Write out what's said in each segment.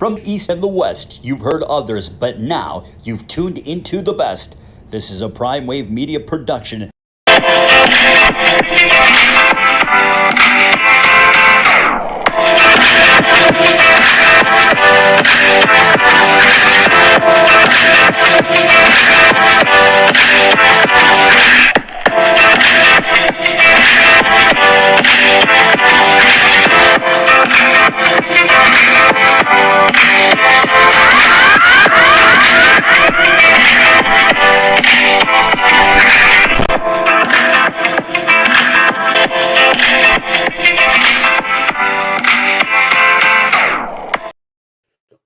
From the East and the West, you've heard others, but now you've tuned into the best. This is a Prime Wave Media production.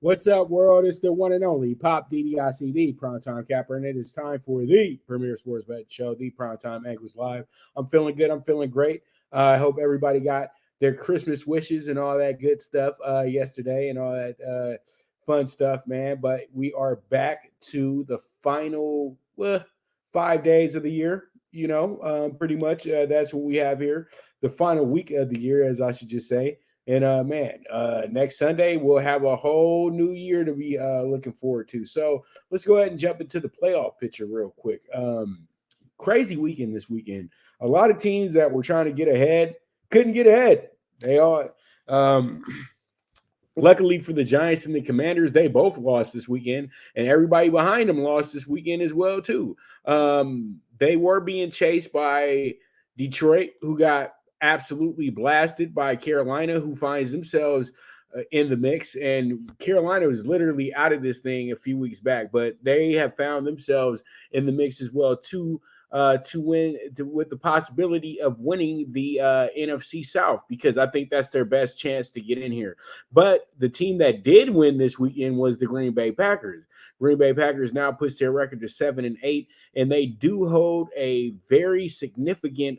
What's up, world? It's the one and only Pop DDIC, the Primetime Capper, and it is time for the premier sports bet show, the PrimeTime Angles Live. I'm feeling good. I'm feeling great. I hope everybody got their Christmas wishes and all that good stuff yesterday and all that fun stuff, man. But we are back to the final 5 days of the year. Pretty much that's what we have here. The final week of the year, as I should just say. And, next Sunday, we'll have a whole new year to be looking forward to. So let's go ahead and jump into the playoff picture real quick. Crazy weekend this weekend. A lot of teams that were trying to get ahead couldn't get ahead. They all luckily for the Giants and the Commanders, they both lost this weekend, and everybody behind them lost this weekend as well, too. They were being chased by Detroit, who got absolutely blasted by Carolina, who finds themselves in the mix. And Carolina was literally out of this thing a few weeks back, but they have found themselves in the mix as well to win with the possibility of winning the NFC South, because I think that's their best chance to get in here. But the team that did win this weekend was the Green Bay Packers. Green Bay Packers now push their record to 7-8, and they do hold a very significant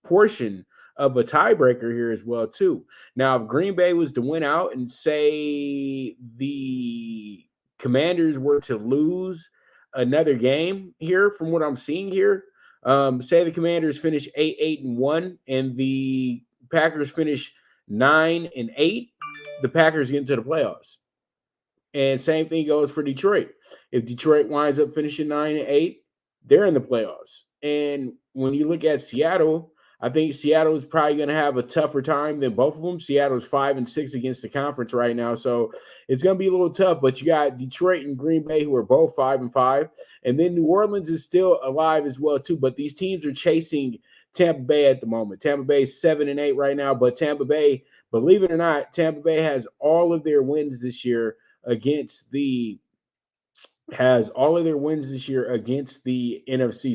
portion of a tiebreaker here as well, too. Now, if Green Bay was to win out and say the Commanders were to lose another game here, from what I'm seeing here, say the Commanders finish 8-1 and the Packers finish 9-8, the Packers get into the playoffs. And same thing goes for Detroit. If Detroit winds up finishing 9-8, they're in the playoffs. And when you look at Seattle, I think Seattle is probably going to have a tougher time than both of them. Seattle's 5-6 against the conference right now, so it's going to be a little tough. But you got Detroit and Green Bay, who are both 5-5, and then New Orleans is still alive as well too. But these teams are chasing Tampa Bay at the moment. Tampa Bay is 7-8 right now, but Tampa Bay, believe it or not, Tampa Bay has all of their wins this year against the NFC.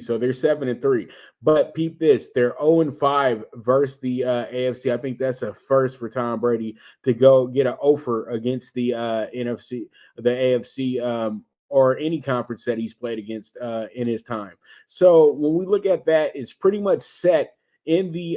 So they're 7-3. But peep this, they're 0-5 versus the AFC. I think that's a first for Tom Brady to go get an offer against the NFC, the AFC, or any conference that he's played against in his time. So when we look at that, it's pretty much set in the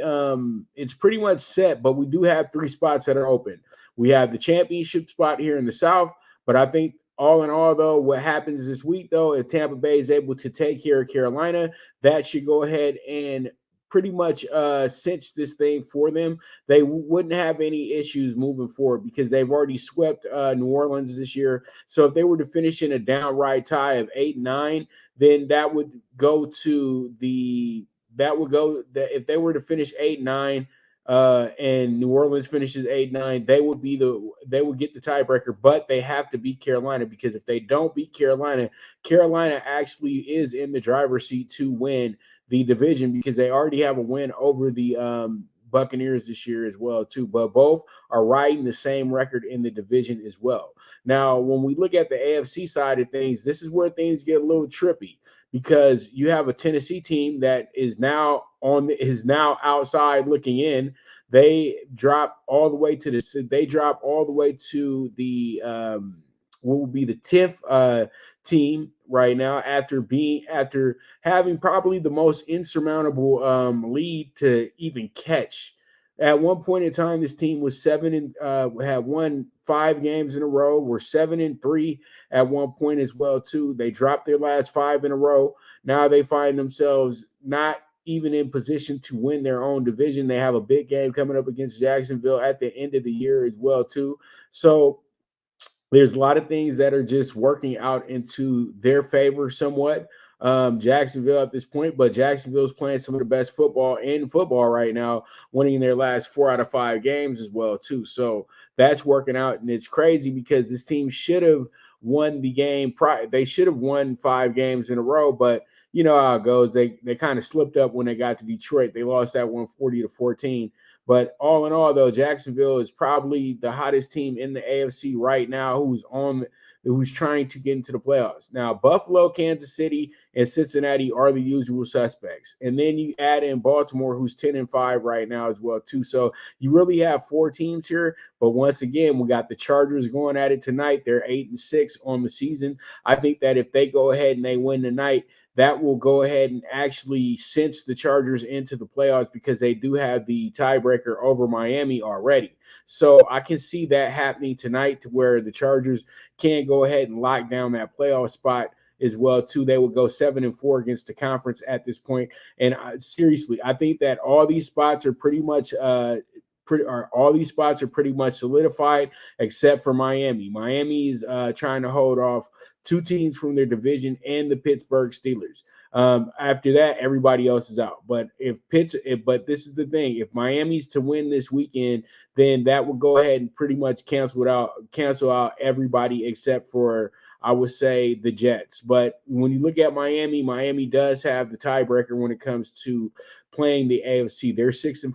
it's pretty much set, but we do have 3 spots that are open. We have the championship spot here in the South, but I think all in all, though, what happens this week, though, if Tampa Bay is able to take care of Carolina, that should go ahead and pretty much cinch this thing for them. They wouldn't have any issues moving forward because they've already swept New Orleans this year. So if they were to finish in a downright tie of 8-9, then that would go to if they were to finish 8-9, and New Orleans finishes 8-9, they would get the tiebreaker, but they have to beat Carolina, because if they don't beat Carolina, Carolina actually is in the driver's seat to win the division, because they already have a win over the Buccaneers this year as well too. But both are riding the same record in the division as well. Now, when we look at the AFC side of things, this is where things get a little trippy, because you have a Tennessee team that is now outside looking in. They drop all the way to the what will be the 10th team right now, after having probably the most insurmountable lead to even catch. At one point in time, this team was had won 5 games in a row. Were 7-3 at one point as well too. They dropped their last 5 in a row. Now they find themselves not even in position to win their own division. They have a big game coming up against Jacksonville at the end of the year as well too. So there's a lot of things that are just working out into their favor somewhat. Jacksonville at this point, but Jacksonville's playing some of the best football in football right now, winning their last 4 out of 5 games as well too. So that's working out, and it's crazy because this team should have won the game. They should have won 5 games in a row, but you know how it goes. They kind of slipped up when they got to Detroit. They lost that one 40-14. But all in all, though, Jacksonville is probably the hottest team in the AFC right now who's trying to get into the playoffs. Now, Buffalo, Kansas City, and Cincinnati are the usual suspects. And then you add in Baltimore, who's 10-5 right now as well, too. So you really have 4 teams here. But once again, we got the Chargers going at it tonight. They're 8-6 on the season. I think that if they go ahead and they win tonight, that will go ahead and actually cinch the Chargers into the playoffs because they do have the tiebreaker over Miami already. So I can see that happening tonight to where the Chargers can go ahead and lock down that playoff spot as well too. They would go 7-4 against the conference at this point. And seriously, I think that all these spots are pretty much solidified except for Miami. Miami is trying to hold off 2 teams from their division and the Pittsburgh Steelers. After that, everybody else is out. But but this is the thing: if Miami's to win this weekend, then that will go ahead and pretty much cancel out everybody except for, I would say, the Jets. But when you look at Miami does have the tiebreaker when it comes to playing the AFC. They're 6-4,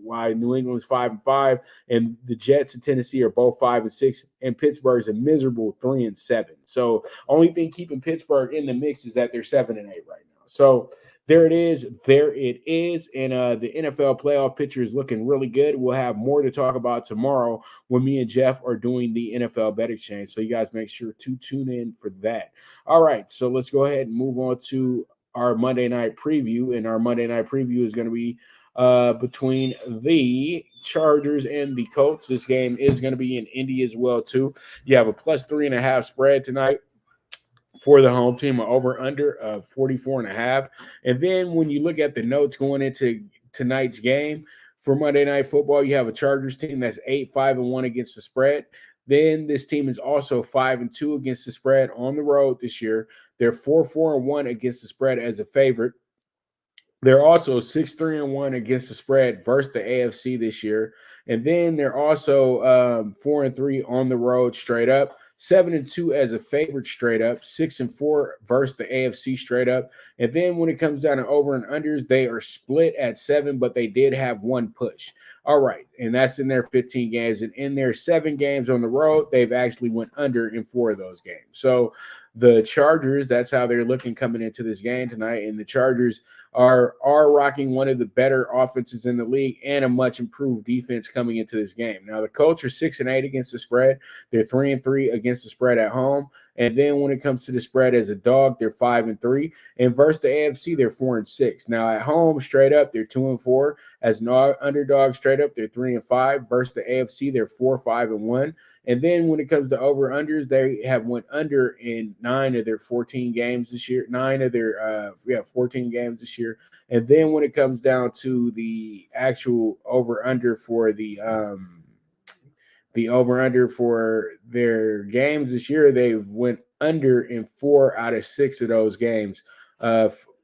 while New England's 5-5, and the Jets and Tennessee are both 5-6, and Pittsburgh's a miserable 3-7. So only thing keeping Pittsburgh in the mix is that they're 7-8 right now. So there it is. And the NFL playoff picture is looking really good. We'll have more to talk about tomorrow when me and Jeff are doing the NFL bet exchange. So you guys make sure to tune in for that. All right, so let's go ahead and move on to our Monday night preview, and our Monday night preview is going to be between the Chargers and the Colts. This game is going to be in Indy as well too. You have a +3.5 spread tonight for the home team, over under of 44.5. And then when you look at the notes going into tonight's game for Monday Night Football, you have a Chargers team that's 8-5-1 against the spread. Then this team is also 5-2 against the spread on the road this year. They're 4-4-1 against the spread as a favorite. They're also 6-3-1 against the spread versus the AFC this year. And then they're also 4-3 on the road straight up. 7-2 as a favorite straight up, 6-4 versus the AFC straight up. And then when it comes down to over and unders, they are split at 7, but they did have 1 push. All right, and that's in their 15 games. And in their 7 games on the road, they've actually went under in 4 of those games. So the Chargers, that's how they're looking coming into this game tonight. And the Chargers are rocking one of the better offenses in the league and a much improved defense coming into this game. Now, the Colts are 6-8 against the spread. They're 3-3 against the spread at home. And then when it comes to the spread as a dog, they're 5-3. And versus the AFC, they're 4-6. Now, at home, straight up, they're 2-4. As an underdog, straight up, they're 3-5. Versus the AFC, they're 4-5-1. And then when it comes to over-unders, they have went under in 9 of their 14 games this year. 14 games this year. And then when it comes down to the actual over-under for the over-under for their games this year, they've went under in 4 out of 6 of those games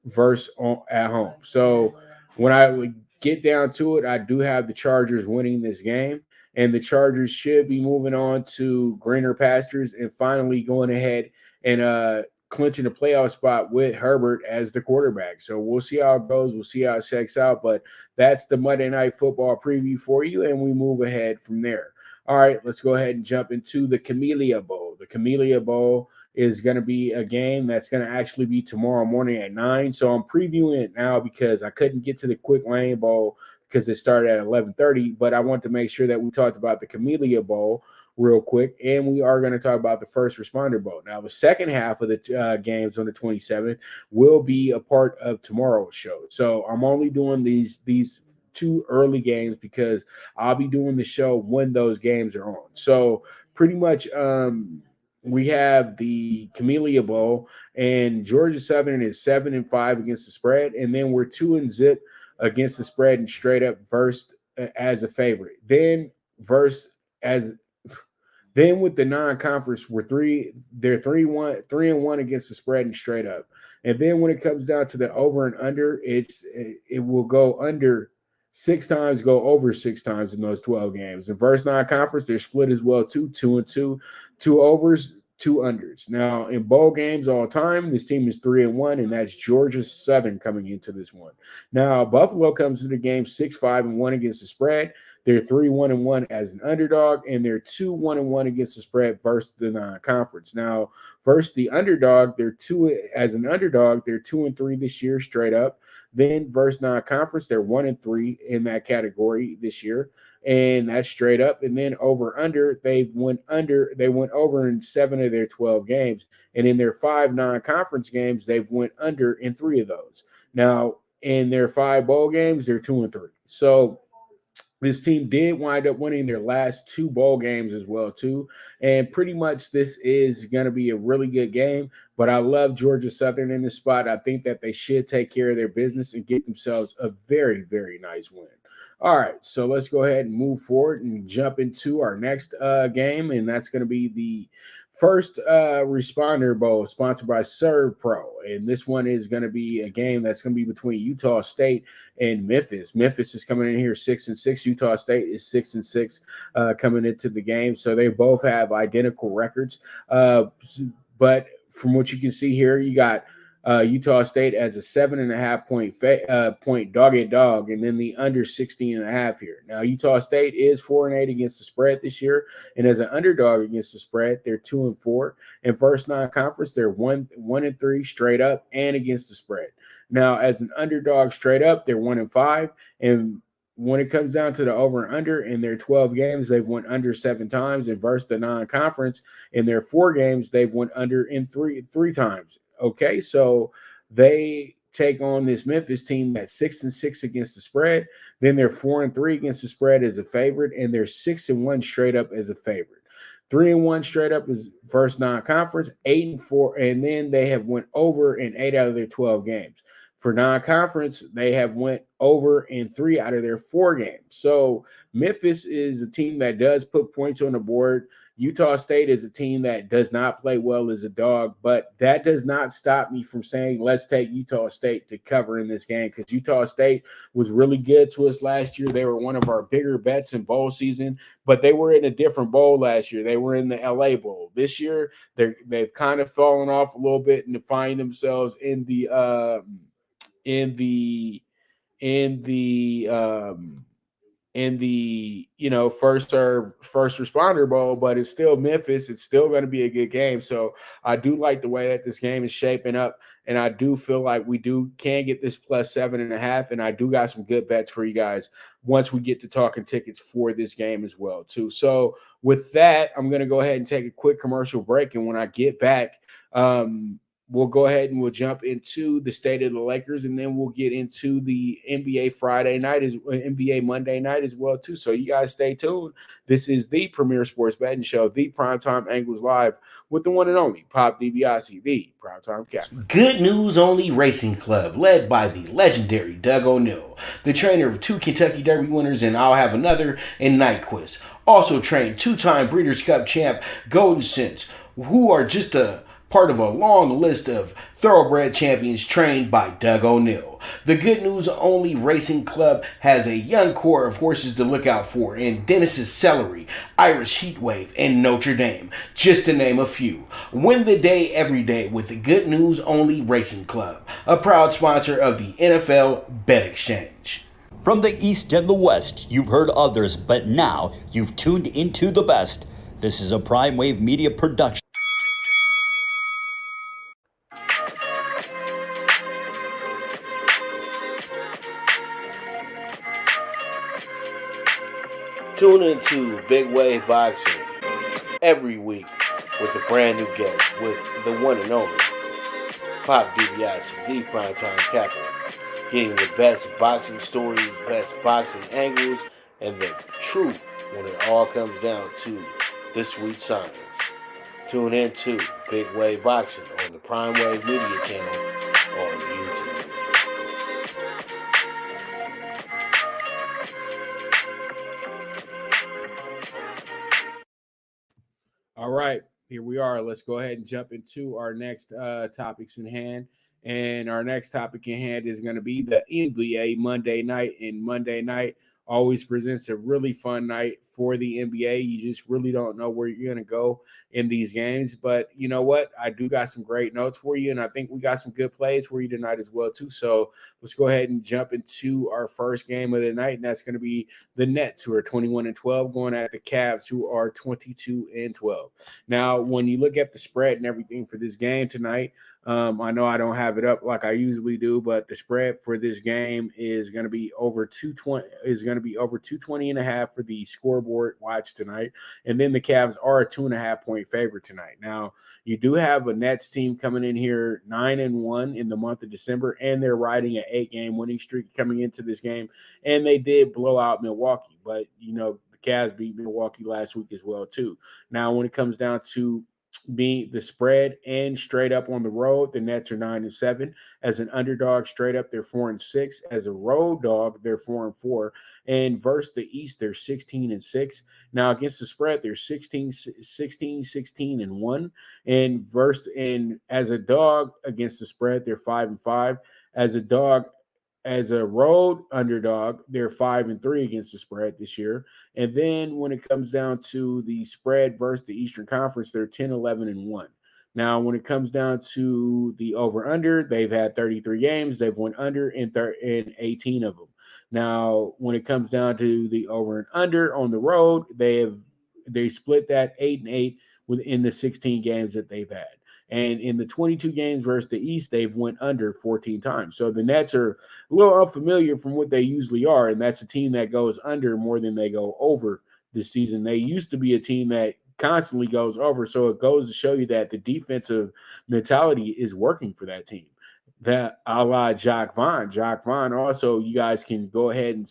versus at home. So when I would get down to it, I do have the Chargers winning this game. And the Chargers should be moving on to greener pastures and finally going ahead and clinching a playoff spot with Herbert as the quarterback. So we'll see how it goes. We'll see how it checks out. But that's the Monday Night Football preview for you, and we move ahead from there. All right, let's go ahead and jump into the Camellia Bowl. The Camellia Bowl is going to be a game that's going to actually be tomorrow morning at 9. So I'm previewing it now because I couldn't get to the Quick Lane Bowl because it started at 11:30, but I want to make sure that we talked about the Camellia Bowl real quick, and we are going to talk about the First Responder Bowl. Now, the second half of the games on the 27th will be a part of tomorrow's show. So I'm only doing these 2 early games because I'll be doing the show when those games are on. So pretty much we have the Camellia Bowl, and Georgia Southern is 7-5 against the spread, and then we're 2-0 against the spread and straight up versus as a favorite. Then versus as Then with the non-conference, they're 3-1 against the spread and straight up. And then when it comes down to the over and under, it will go under 6 times, go over 6 times in those 12 games. The first non-conference, they're split as well too, 2-2, 2 overs, 2 unders. Now in bowl games all time, this team is 3-1, and that's Georgia Southern coming into this one. Now Buffalo comes to the game 6-5-1 against the spread. They're 3-1-1 as an underdog, and they're 2-1-1 against the spread versus the non-conference. Now, versus the underdog, they're 2-3 this year straight up. Then versus non-conference, they're 1-3 in that category this year, and that's straight up. And then over under, they went over in 7 of their 12 games, and in their 5 non-conference games, they've went under in 3 of those. Now, in their 5 bowl games, they're 2-3. So this team did wind up winning their last 2 bowl games as well, too. And pretty much this is going to be a really good game. But I love Georgia Southern in this spot. I think that they should take care of their business and get themselves a very, very nice win. All right, so let's go ahead and move forward and jump into our next game. And that's going to be the First Responder Bowl, sponsored by Serve Pro. And this one is going to be a game that's going to be between Utah State and Memphis. Memphis is coming in here 6-6. Utah State is 6-6 coming into the game. So they both have identical records. But from what you can see here, you got Utah State as a 7.5 point dog, and then the under 16.5 here. Now Utah State is 4-8 against the spread this year, and as an underdog against the spread, they're 2-4. And first non-conference, they're 1-3 straight up and against the spread. Now as an underdog straight up, they're 1-5, and when it comes down to the over and under in their 12 games, they've went under 7 times, and versus the non-conference in their 4 games, they've went under in three times. Okay, so they take on this Memphis team that's 6-6 against the spread. Then they're 4-3 against the spread as a favorite, and they're 6-1 straight up as a favorite. 3-1 straight up is first non-conference, 8-4, and then they have went over in 8 out of their 12 games. For non-conference, they have went over in 3 out of their 4 games. So Memphis is a team that does put points on the board. Utah State is a team that does not play well as a dog, but that does not stop me from saying let's take Utah State to cover in this game, because Utah State was really good to us last year. They were one of our bigger bets in bowl season, but they were in a different bowl last year. They were in the LA Bowl. This year, they've kind of fallen off a little bit and to find themselves in the first responder bowl, but it's still Memphis. It's still going to be a good game. So I do like the way that this game is shaping up, and I do feel like we can get this plus 7.5, and I do got some good bets for you guys once we get to talking tickets for this game as well too. So with that, I'm going to go ahead and take a quick commercial break, and when I get back, we'll go ahead and we'll jump into the state of the Lakers, and then we'll get into the NBA NBA Monday night as well too. So you guys stay tuned. This is the premier sports betting show, the PrimeTime Angles Live, with the one and only Pop DiBiase, the PrimeTime Captain. Good News Only Racing Club, led by the legendary Doug O'Neill, the trainer of 2 Kentucky Derby winners, and I'll have another in Nyquist. Also trained 2-time Breeders' Cup champ Golden Sense, who are just a part of a long list of thoroughbred champions trained by Doug O'Neill. The Good News Only Racing Club has a young core of horses to look out for in Dennis's Celery, Irish Heatwave, and Notre Dame, just to name a few. Win the day every day with the Good News Only Racing Club, a proud sponsor of the NFL Bet Exchange. From the East and the West, you've heard others, but now you've tuned into the best. This is a Prime Wave Media production. Tune into Big Wave Boxing every week with a brand new guest, with the one and only Pop DiBiase, the Primetime Captain, getting the best boxing stories, best boxing angles, and the truth when it all comes down to the sweet science. Tune into Big Wave Boxing on the Prime Wave Media channel on YouTube. All right, here we are. Let's go ahead and jump into our next topics in hand. And our next topic in hand is going to be the NBA Monday night. And Monday night always presents a really fun night for the NBA. You just really don't know where you're going to go in these games. But you know what? I do got some great notes for you. And I think we got some good plays for you tonight as well, too. So let's go ahead and jump into our first game of the night. And that's going to be the Nets, who are 21-12, going at the Cavs, who are 22-12. Now, when you look at the spread and everything for this game tonight, I know I don't have it up like I usually do, but the spread for this game is going to be over 220. Is going to be over 220.5 for the scoreboard watch tonight, and then the Cavs are a 2.5-point favorite tonight. Now, you do have a Nets team coming in here 9-1 in the month of December, and they're riding an 8-game winning streak coming into this game, and they did blow out Milwaukee, but you know the Cavs beat Milwaukee last week as well too. Now, when it comes down to being the spread and straight up on the road, the Nets are 9-7. As an underdog, straight up, they're 4-6. As a road dog, they're 4-4. And versus the East, they're 16-6. Now against the spread, they're 16-16-1. And as a dog against the spread, they're 5-5. As a road underdog, they're 5-3 against the spread this year. And then when it comes down to the spread versus the Eastern Conference, they're 10-11-1. Now, when it comes down to the over-under, they've had 33 games. They've won under in 18 of them. Now, when it comes down to the over and under on the road, they split that 8-8 within the 16 games that they've had. And in the 22 games versus the East, they've went under 14 times. So the Nets are a little unfamiliar from what they usually are, and that's a team that goes under more than they go over this season. They used to be a team that constantly goes over, so it goes to show you that the defensive mentality is working for that team. That a la Jacques Vaughn. Jacques Vaughn also, you guys can go ahead and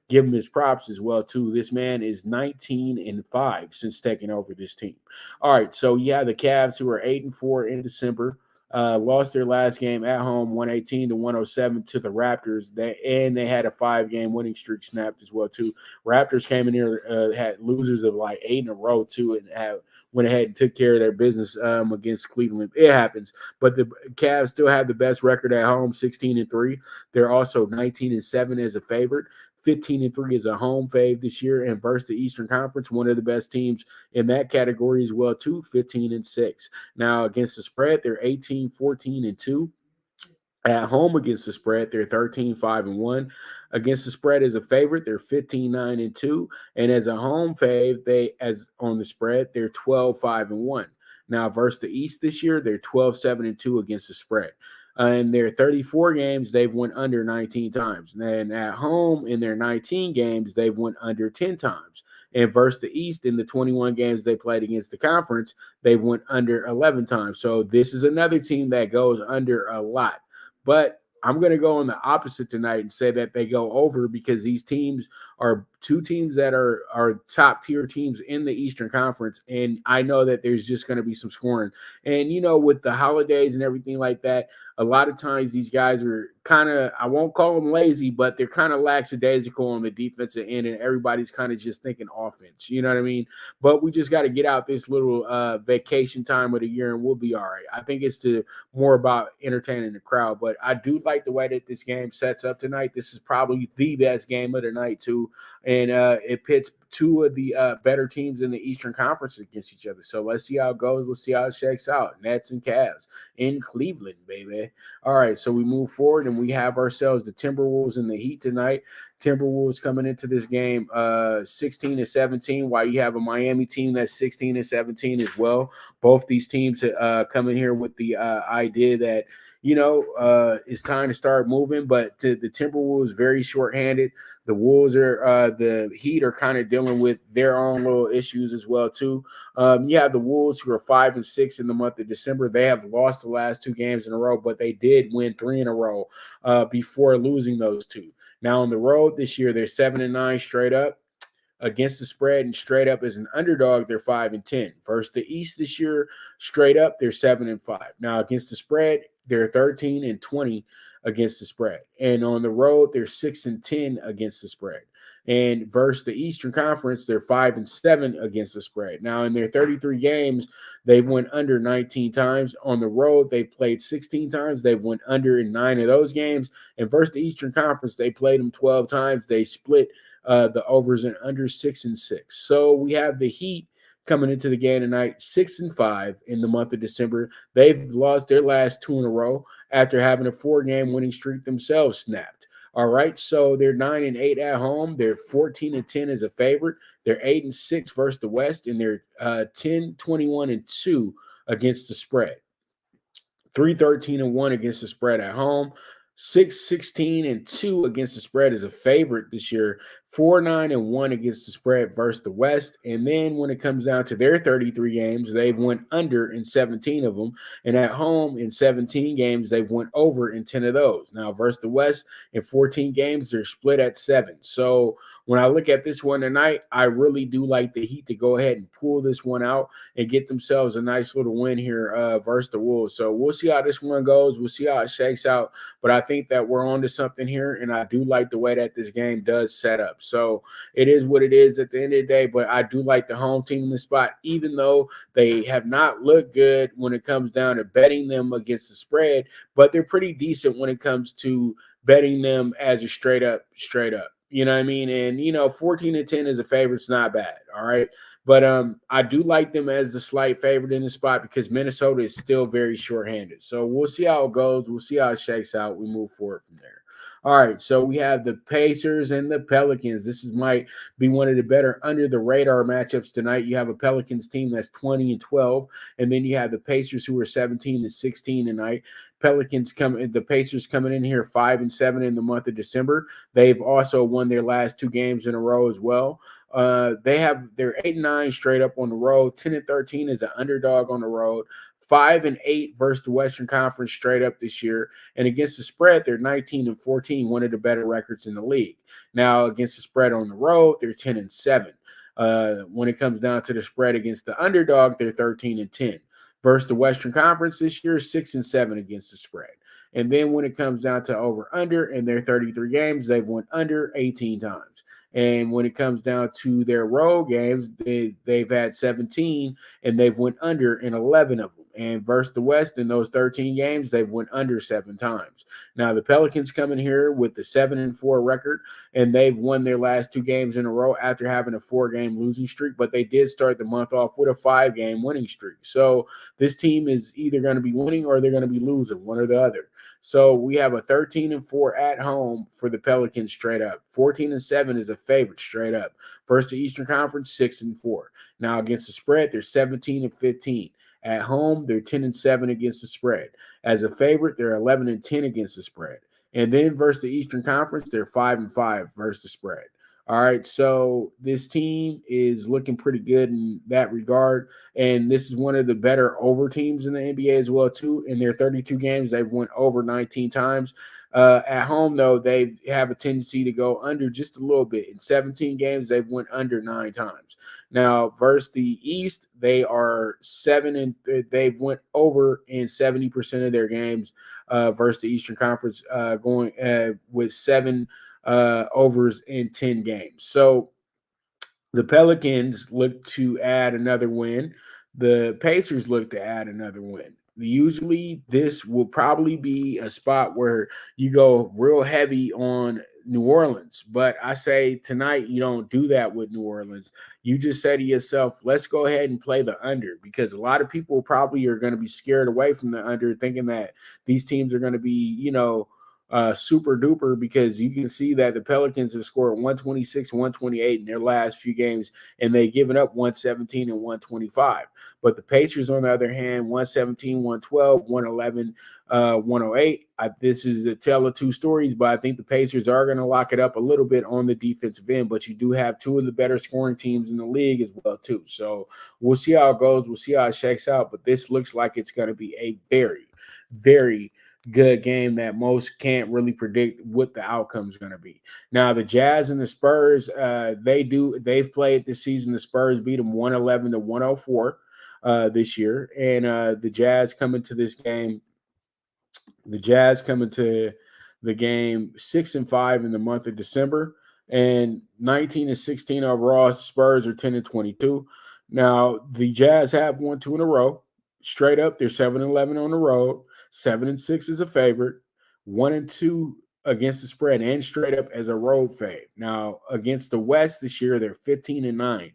give him his props as well, too. This man is 19-5 since taking over this team. All right, so yeah, the Cavs, who are 8-4 in December, lost their last game at home, 118-107 to the Raptors. They had a 5-game winning streak snapped as well, too. Raptors came in here, had losers of like 8 in a row, too, and went ahead and took care of their business against Cleveland. It happens. But the Cavs still have the best record at home, 16-3. They're also 19-7 as a favorite. 15-3 as a home fave this year, and versus the Eastern Conference, one of the best teams in that category as well, too, 15-6. Now, against the spread, they're 18-14-2. At home against the spread, they're 13-5-1. Against the spread as a favorite, they're 15-9-2. And as a home fave, as on the spread, they're 12-5-1. Now, versus the East this year, they're 12-7-2 against the spread. In their 34 games, they've went under 19 times. And at home, in their 19 games, they've went under 10 times. And versus the East, in the 21 games they played against the conference, they've went under 11 times. So this is another team that goes under a lot. But I'm going to go on the opposite tonight and say that they go over, because these teams are two teams that are top tier teams in the Eastern Conference. And I know that there's just going to be some scoring. And, you know, with the holidays and everything like that, a lot of times these guys are kind of, I won't call them lazy, but they're kind of lackadaisical on the defensive end, and everybody's kind of just thinking offense. You know what I mean? But we just got to get out this little vacation time of the year, and we'll be all right. I think it's more about entertaining the crowd. But I do like the way that this game sets up tonight. This is probably the best game of the night, too. And it pits two of the better teams in the Eastern Conference against each other. So let's see how it goes. Let's see how it shakes out. Nets and Cavs in Cleveland, baby. All right, so we move forward, and we have ourselves the Timberwolves and the Heat tonight. Timberwolves coming into this game 16-17, while you have a Miami team that's 16-17 as well. Both these teams come in here with the idea that, you know, it's time to start moving, but the Timberwolves very shorthanded. The Wolves the Heat are kind of dealing with their own little issues as well, too. You have the Wolves, who are 5-6 in the month of December. They have lost the last 2 games in a row, but they did win 3 in a row before losing those 2. Now on the road this year, they're 7-9 straight up against the spread, and straight up as an underdog, they're 5-10. Versus the East this year, straight up, they're 7-5. Now against the spread, they're 13-20 against the spread, and on the road, they're 6-10 against the spread. And versus the Eastern Conference, they're 5-7 against the spread. Now, in their 33 games, they've went under 19 times. On the road, they've played 16 times. They've went under in 9 of those games. And versus the Eastern Conference, they played them 12 times. They split the overs and under 6-6. So we have the Heat coming into the game tonight, 6-5 in the month of December. They've lost their last 2 in a row after having a 4-game winning streak themselves snapped. All right, so they're 9-8 at home. They're 14-10 as a favorite. They're 8-6 versus the West, and they're 10-21-2 against the spread. 3-13-1 against the spread at home. 6-16-2 against the spread as a favorite this year. 4-9-1 against the spread versus the West. And then when it comes down to their 33 games, they've went under in 17 of them. And at home in 17 games, they've went over in 10 of those. Now versus the West in 14 games, they're split at 7. So when I look at this one tonight, I really do like the Heat to go ahead and pull this one out and get themselves a nice little win here versus the Wolves. So we'll see how this one goes. We'll see how it shakes out. But I think that we're on to something here, and I do like the way that this game does set up. So it is what it is at the end of the day, but I do like the home team in the spot, even though they have not looked good when it comes down to betting them against the spread, but they're pretty decent when it comes to betting them as a straight up. You know what I mean? And, 14-10 as a favorite is not bad. All right. But I do like them as the slight favorite in the spot because Minnesota is still very shorthanded. So we'll see how it goes. We'll see how it shakes out. We move forward from there. All right, so we have the Pacers and the Pelicans. This might be one of the better under the radar matchups tonight. You have a Pelicans team that's 20-12, and then you have the Pacers who are 17-16 tonight. The Pacers coming in here 5-7 in the month of December. They've also won their last 2 games in a row as well. They're 8-9 straight up on the road, 10-13 as an underdog on the road. 5-8 versus the Western Conference straight up this year. And against the spread, they're 19-14, one of the better records in the league. Now, against the spread on the road, they're 10-7. When it comes down to the spread against the underdog, they're 13-10. Versus the Western Conference this year, 6-7 against the spread. And then when it comes down to over-under in their 33 games, they've went under 18 times. And when it comes down to their road games, they've had 17, and they've went under in 11 of them. And versus the West in those 13 games, they've went under 7 times. Now, the Pelicans come in here with the 7-4 record, and they've won their last 2 games in a row after having a 4-game losing streak, but they did start the month off with a 5-game winning streak. So this team is either going to be winning or they're going to be losing, one or the other. So we have a 13-4 at home for the Pelicans straight up. 14-7 is a favorite straight up. Versus the Eastern Conference, 6-4. Now against the spread, they're 17-15. At home, they're 10-7 against the spread. As a favorite, they're 11-10 against the spread. And then versus the Eastern Conference, they're 5-5 versus the spread. All right, so this team is looking pretty good in that regard, and this is one of the better over teams in the NBA as well, too. In their 32 games, they've went over 19 times. At home, though, they have a tendency to go under just a little bit. In 17 games, they've went under 9 times. Now, versus the East, they are 7 and they've went over in 70% of their games. Versus the Eastern Conference, going with 7 overs in 10 games. So the Pelicans look to add another win. The Pacers look to add another win. Usually this will probably be a spot where you go real heavy on New Orleans, but I say tonight you don't do that with New Orleans. You just say to yourself, let's go ahead and play the under, because a lot of people probably are going to be scared away from the under, thinking that these teams are going to be, super duper, because you can see that the Pelicans have scored 126, 128 in their last few games, and they've given up 117 and 125. But the Pacers, on the other hand, 117, 112, 111, 108. This is a tale of 2 stories, but I think the Pacers are going to lock it up a little bit on the defensive end. But you do have 2 of the better scoring teams in the league as well, too. So we'll see how it goes. We'll see how it shakes out. But this looks like it's going to be a very, very good game that most can't really predict what the outcome is going to be. Now, the Jazz and the Spurs, they've played this season. The Spurs beat them 111-104 this year. And the Jazz come into the game 6-5 in the month of December. and 19-16 overall. Spurs are 10-22. Now the Jazz have won 2 in a row. Straight up, they're 7-11 on the road. 7-6 is a favorite. 1-2 against the spread, and straight up as a road fave. Now against the West this year, they're 15-9.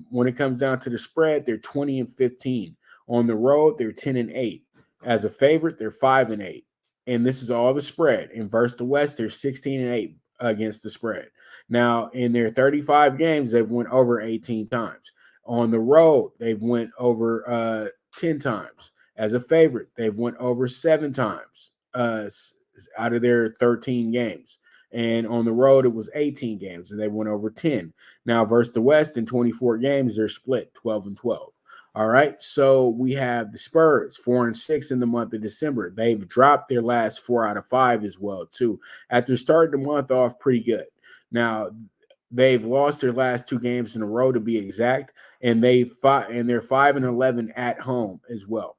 When it comes down to the spread, they're 20-15. On the road, they're 10-8. As a favorite, they're 5-8. And this is all the spread. And versus the West, they're 16-8 against the spread. Now, in their 35 games, they've went over 18 times. On the road, they've went over 10 times. As a favorite, they've went over 7 times out of their 13 games. And on the road, it was 18 games, and they went over 10. Now, versus the West, in 24 games, they're split 12-12. All right, so we have the Spurs 4-6 in the month of December. They've dropped their last 4 out of 5 as well, too, after starting the month off pretty good. Now, they've lost their last 2 games in a row, to be exact, and they're 5-11 at home as well.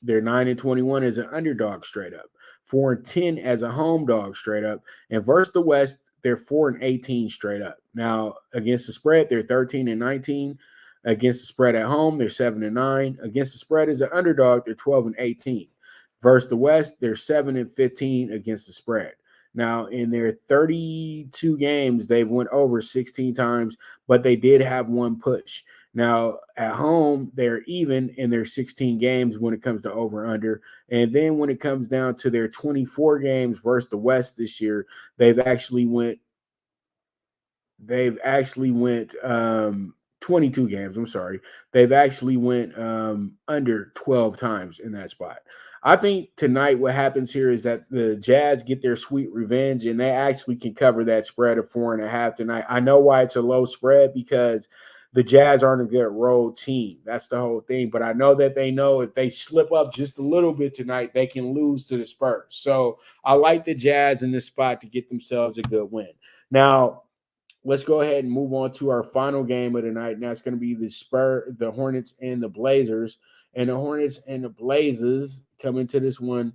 They're 9-21 as an underdog straight up, 4-10 as a home dog straight up, and versus the West, they're 4-18 straight up. Now, against the spread, they're 13-19. Against the spread at home, they're 7-9. Against the spread as an underdog, they're 12-18. Versus the West, they're 7-15 against the spread. Now, in their 32 games, they've went over 16 times, but they did have 1 push. Now, at home, they're even in their 16 games when it comes to over-under. And then when it comes down to their 24 games versus the West this year, they've actually went 22 games. I'm sorry. They've actually went under 12 times in that spot. I think tonight what happens here is that the Jazz get their sweet revenge, and they actually can cover that spread of 4.5 tonight. I know why it's a low spread, because the Jazz aren't a good road team. That's the whole thing. But I know that they know if they slip up just a little bit tonight, they can lose to the Spurs. So I like the Jazz in this spot to get themselves a good win. Now, let's go ahead and move on to our final game of the night, and that's going to be the Hornets and the Blazers. And the Hornets and the Blazers come into this one.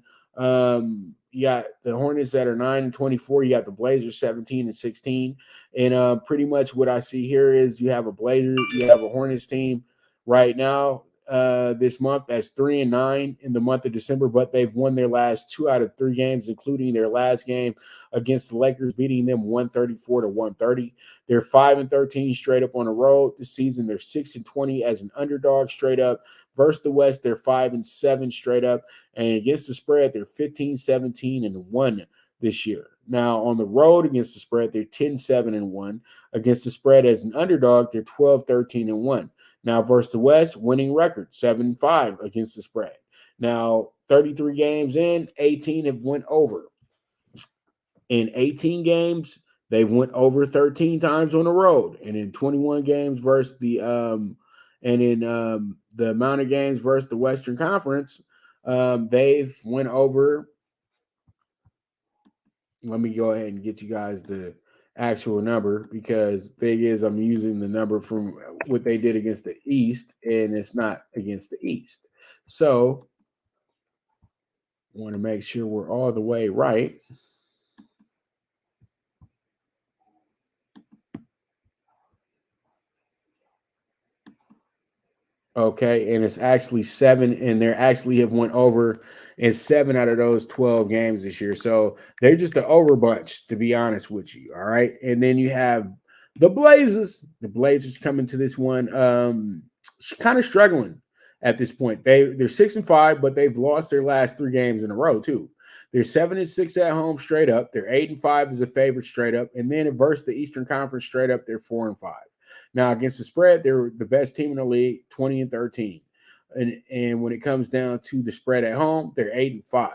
You got the Hornets that are 9-24. You got the Blazers 17-16. And pretty much what I see here is you have a Hornets team right now this month that's 3-9 in the month of December, but they've won their last 2 out of 3 games, including their last game against the Lakers, beating them 134-130. They're 5-13 straight up on the road this season. They're 6-20 as an underdog straight up. Versus the West, they're 5-7 straight up. And against the spread, they're 15-17-1 this year. Now, on the road against the spread, they're 10-7-1. Against the spread as an underdog, they're 12-13-1. Now, versus the West, winning record, 7-5 against the spread. Now, 33 games in, 18 have went over. In 18 games, they've went over 13 times on the road. And in 21 games versus the the amount of games versus the Western Conference, they've went over. Let me go ahead and get you guys the actual number, because the thing is, I'm using the number from what they did against the East, and it's not against the East. So I want to make sure we're all the way right. Okay, and it's actually 7, and they actually have went over in 7 out of those 12 games this year. So they're just an over bunch, to be honest with you. All right, and then you have the Blazers. The Blazers coming to this one, kind of struggling at this point. They're 6-5, but they've lost their last 3 games in a row too. They're 7-6 at home straight up. They're 8-5 as a favorite straight up, and then versus the Eastern Conference straight up, they're 4-5. Now, against the spread, they're the best team in the league, 20-13. And when it comes down to the spread at home, they're 8-5.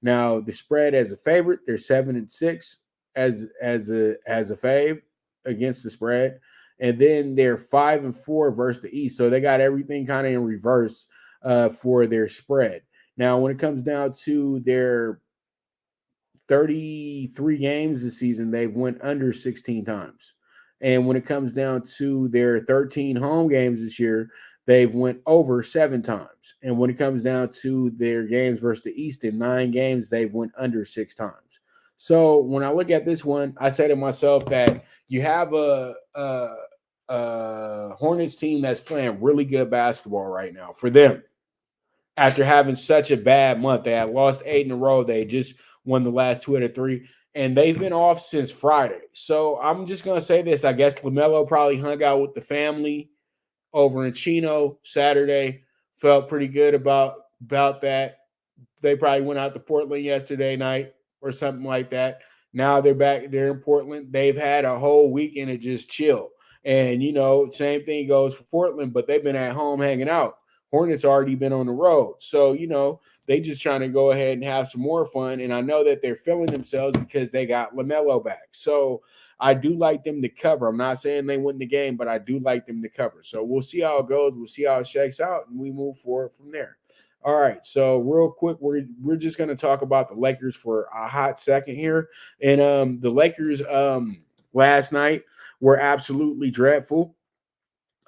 Now, the spread as a favorite, they're 7-6 as a fave against the spread. And then they're 5-4 versus the East. So they got everything kind of in reverse for their spread. Now, when it comes down to their 33 games this season, they've went under 16 times. And when it comes down to their 13 home games this year, they've went over 7 times. And when it comes down to their games versus the East, in 9 games, they've went under 6 times. So when I look at this one, I say to myself that you have a Hornets team that's playing really good basketball right now for them. After having such a bad month, they had lost 8 in a row. They just won the last 2 out of 3, and they've been off since Friday. So I'm just gonna say this: I guess LaMelo probably hung out with the family over in Chino Saturday. Felt pretty good about that. They probably went out to Portland yesterday night or something like that. Now they're back. They're in Portland. They've had a whole weekend to just chill. And, same thing goes for Portland, but they've been at home hanging out. Hornets already been on the road. So, they just trying to go ahead and have some more fun. And I know that they're feeling themselves because they got LaMelo back. So I do like them to cover. I'm not saying they win the game, but I do like them to cover. So we'll see how it goes. We'll see how it shakes out, and we move forward from there. All right, so real quick, we're just going to talk about the Lakers for a hot second here. And the Lakers last night were absolutely dreadful.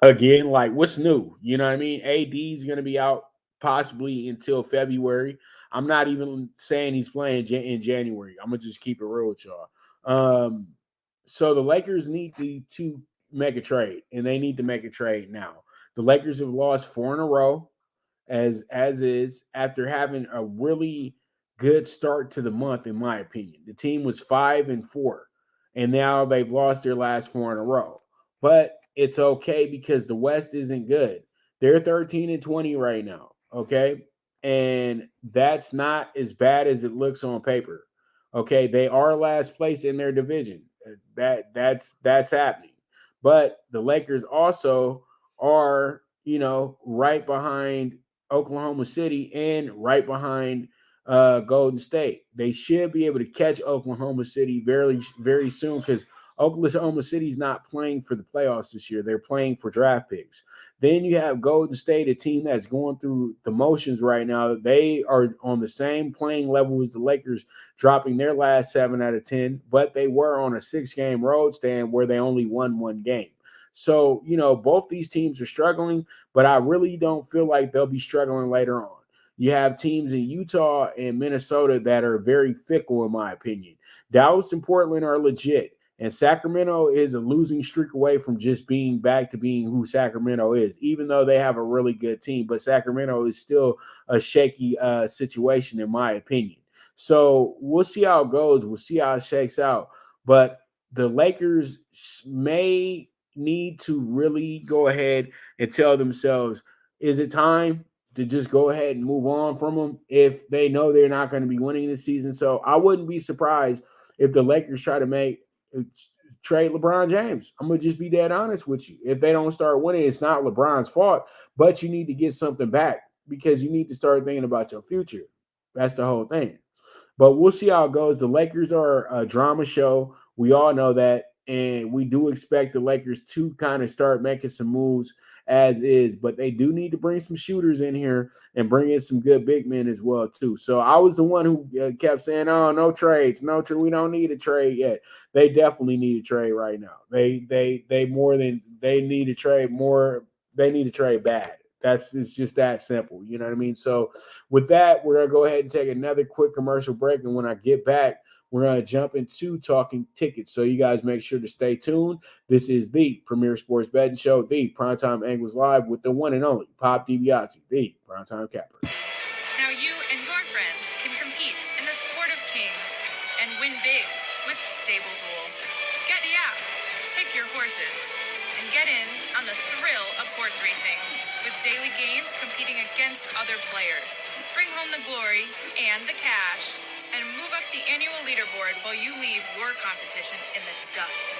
Again, like, what's new? You know what I mean? AD is going to be out possibly until February. I'm not even saying he's playing in January. I'm going to just keep it real with y'all. So the Lakers need to make a trade, and they need to make a trade now. The Lakers have lost 4 in a row. As is, after having a really good start to the month, in my opinion. The team was 5-4, and now they've lost their last 4 in a row. But it's okay because the West isn't good. They're 13-20 right now, okay? And that's not as bad as it looks on paper. Okay, they are last place in their division. That's happening. But the Lakers also are, right behind Oklahoma City and right behind Golden State. They should be able to catch Oklahoma City very, very soon because Oklahoma City's not playing for the playoffs this year. They're playing for draft picks. Then you have Golden State, a team that's going through the motions right now. They are on the same playing level as the Lakers, dropping their last 7 out of 10, but they were on a 6-game road stand where they only won 1 game. So, both these teams are struggling, but I really don't feel like they'll be struggling later on. You have teams in Utah and Minnesota that are very fickle, in my opinion. Dallas and Portland are legit, and Sacramento is a losing streak away from just being back to being who Sacramento is, even though they have a really good team. But Sacramento is still a shaky situation, in my opinion. So we'll see how it goes. We'll see how it shakes out. But the Lakers may need to really go ahead and tell themselves, is it time to just go ahead and move on from them if they know they're not going to be winning this season? So I wouldn't be surprised if the Lakers try to trade LeBron James. I'm going to just be dead honest with you. If they don't start winning, it's not LeBron's fault, but you need to get something back because you need to start thinking about your future. That's the whole thing. But we'll see how it goes. The Lakers are a drama show. We all know that. And we do expect the Lakers to kind of start making some moves as is, but they do need to bring some shooters in here and bring in some good big men as well too. So I was the one who kept saying, "Oh, no trades, we don't need a trade yet." They definitely need a trade right now. They need to trade more. They need to trade bad. It's just that simple. You know what I mean? So with that, we're gonna go ahead and take another quick commercial break, and when I get back, we're going to jump into Talking Tickets. So you guys make sure to stay tuned. This is the premier sports betting show, the PrimeTime Angles Live with the one and only Pop DiBiase, the Primetime Capper. Now you and your friends can compete in the sport of kings and win big with Stable Duel. Get the app, pick your horses, and get in on the thrill of horse racing with daily games competing against other players. Bring home the glory and the cash, and move up the annual leaderboard while you leave your competition in the dust.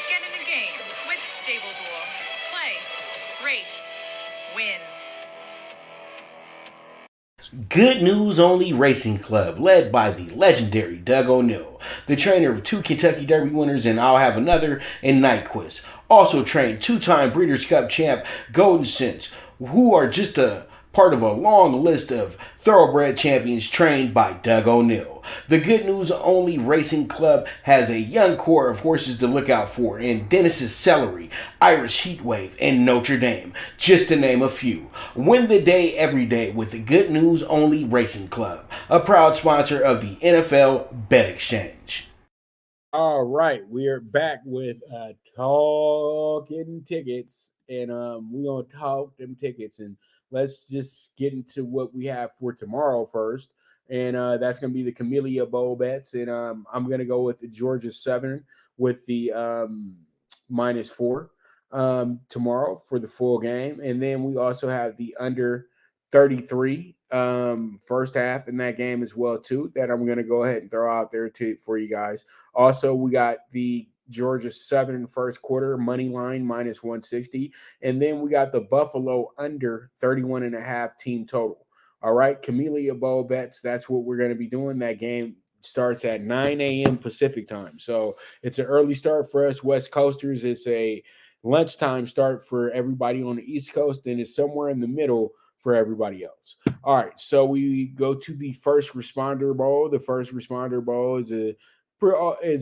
Get in the game with Stable Duel. Play, race, win. Good News Only Racing Club, led by the legendary Doug O'Neill, the trainer of 2 Kentucky Derby winners and I'll Have Another and Nyquist. Also trained 2-time Breeders' Cup champ Golden Sense, who are just a part of a long list of thoroughbred champions trained by Doug O'Neill. The Good News Only Racing Club has a young core of horses to look out for in Dennis's Celery, Irish Heatwave, and Notre Dame, just to name a few. Win the day every day with the Good News Only Racing Club, a proud sponsor of the NFL Bet Exchange. All right, we are back with Talkin Tickets, and we're going to talk them tickets, and let's just get into what we have for tomorrow first, and that's going to be the Camellia Bowl bets, and I'm going to go with the Georgia Southern with the -4 tomorrow for the full game, and then we also have the under 33 first half in that game as well too, that I'm going to go ahead and throw out there for you guys. Also, we got the Georgia Southern first quarter money line -160, and then we got the Buffalo under 31.5 team total. All right, Camellia Bowl bets, that's what we're going to be doing. That game starts at 9 a.m. Pacific time, so it's an early start for us West Coasters. It's a lunchtime start for everybody on the East Coast, and it's somewhere in the middle for everybody else. All right, so we go to the First Responder Bowl. The First Responder Bowl is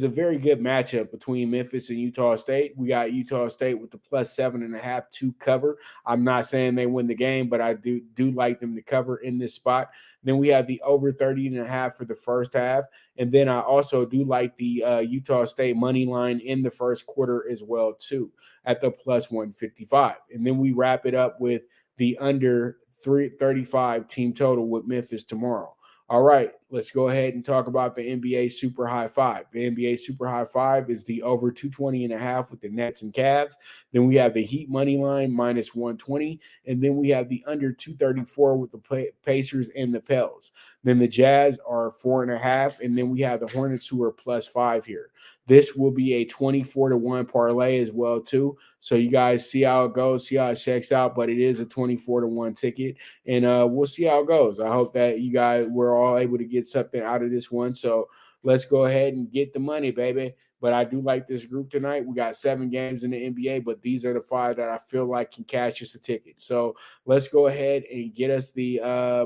a very good matchup between Memphis and Utah State. We got Utah State with the +7.5 to cover. I'm not saying they win the game, but I do like them to cover in this spot. Then we have the over 30.5 for the first half. And then I also do like the Utah State money line in the first quarter as well, too, at the +155. And then we wrap it up with the under 35 team total with Memphis tomorrow. All right, let's go ahead and talk about the NBA Super High Five. The NBA Super High Five is the over 220.5 with the Nets and Cavs. Then we have the Heat money line -120, and then we have the under 234 with the Pacers and the Pels. Then the Jazz are 4.5, and then we have the Hornets who are +5 here. This will be a 24-1 parlay as well too. So you guys see how it goes, see how it checks out. But it is a 24-1 ticket, and we'll see how it goes. I hope that you guys were all able to get something out of this one. So let's go ahead and get the money, baby. But I do like this group tonight. We got 7 games in the NBA, but these are the 5 that I feel like can cash us a ticket. So let's go ahead and get us the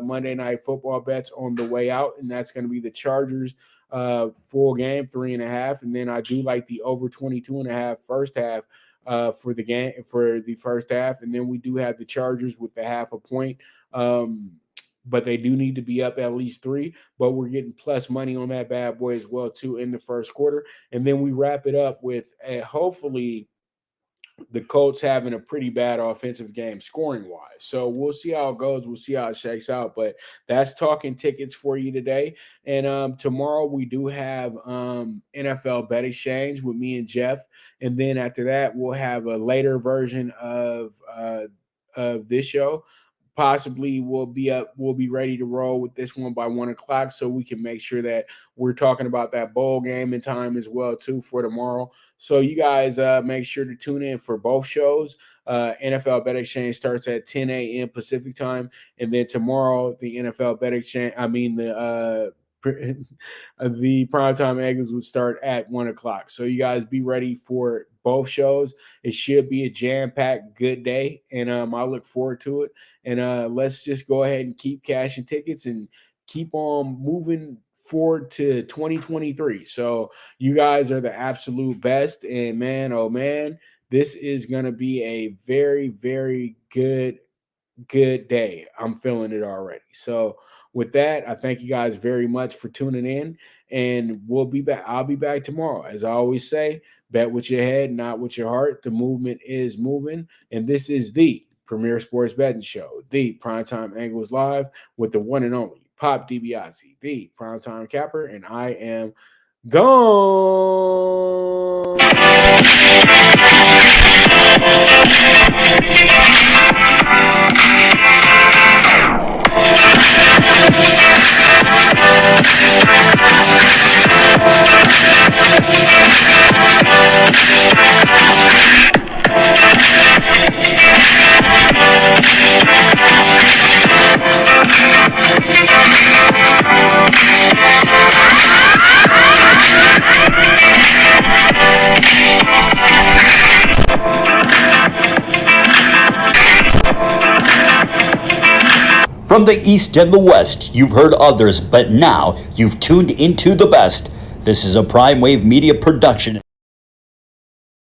Monday Night Football bets on the way out, and that's going to be the Chargers full game 3.5, and then I do like the over 22.5 first half for the game for the first half, and then we do have the Chargers with the ½ point, but they do need to be up at least 3, but we're getting plus money on that bad boy as well too in the first quarter, and then we wrap it up with hopefully the Colts having a pretty bad offensive game scoring-wise. So we'll see how it goes. We'll see how it shakes out. But that's Talking Tickets for you today. And tomorrow we do have NFL Bet Exchange with me and Jeff. And then after that, we'll have a later version of this show. Possibly we'll be ready to roll with this one by 1 o'clock, so we can make sure that we're talking about that bowl game in time as well too for tomorrow. So you guys make sure to tune in for both shows. NFL Bet Exchange starts at 10 a.m. Pacific time, and then tomorrow the NFL Bet Exchange, the PrimeTime Angles would start at 1 o'clock. So you guys be ready for both shows. It should be a jam-packed good day, and I look forward to it. And let's just go ahead and keep cashing tickets and keep on moving forward to 2023. So you guys are the absolute best. And man, oh man, this is going to be a very, very good day. I'm feeling it already. So with that, I thank you guys very much for tuning in, and we'll be back. I'll be back tomorrow. As I always say, bet with your head, not with your heart. The movement is moving, and this is the Premier Sports Betting Show, the PrimeTime Angles Live with the one and only Pop DiBiase, the Primetime Capper, and I am gone. From the East and the West, you've heard others, but now you've tuned into the best. This is a Prime Wave Media production.